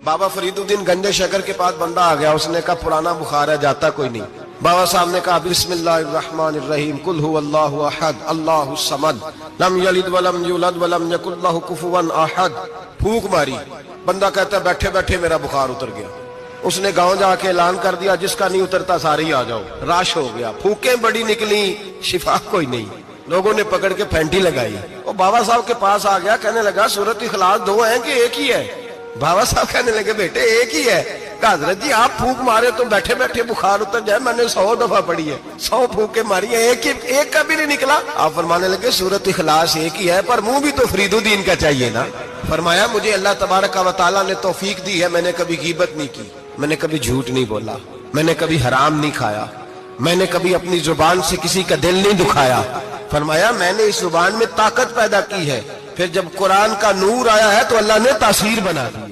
بابا فریدالدین گنجے شکر کے پاس بندہ آ گیا، اس نے کہا پرانا بخار ہے، جاتا کوئی نہیں۔ بابا صاحب نے کہا بسم اللہ الرحمن الرحیم، قل هو اللہ احد اللہ الصمد لم یلد ولم یولد ولم یکن لہ کفوا احد۔ پھونک ماری، بندہ کہتا ہے بیٹھے بیٹھے میرا بخار اتر گیا۔ اس نے گاؤں جا کے اعلان کر دیا جس کا نہیں اترتا سارے ہی آ جاؤ، رش ہو گیا، پھونکیں بڑی نکلی، شفا کوئی نہیں۔ لوگوں نے پکڑ کے پھینٹی لگائی، وہ بابا صاحب کے پاس آ گیا، کہنے لگا سورۃ اخلاص دو ہیں کہ ایک ہی ہے؟ بابا صاحب کہنے لگے بیٹے ایک ہی ہے۔ کہا حضرت جی آپ پھونک مارے تو بیٹھے بیٹھے بخار اتر جائے، میں نے 100 دفعہ پڑھی ہے، 100 پھونکیں ماری ہیں، ایک کا بھی نہیں نکلا۔ آپ فرمانے لگے سورۃ اخلاص ایک ہی ہے پر منہ بھی تو فریدالدین کا چاہیے نا۔ فرمایا مجھے اللہ تبارک و تعالیٰ نے توفیق دی ہے، میں نے کبھی غیبت نہیں کی، میں نے کبھی جھوٹ نہیں بولا، میں نے کبھی حرام نہیں کھایا، میں نے کبھی اپنی زبان سے کسی کا دل نہیں دکھایا۔ فرمایا میں نے اس زبان میں طاقت پیدا کی ہے، پھر جب قرآن کا نور آیا ہے تو اللہ نے تاثیر بنا دی۔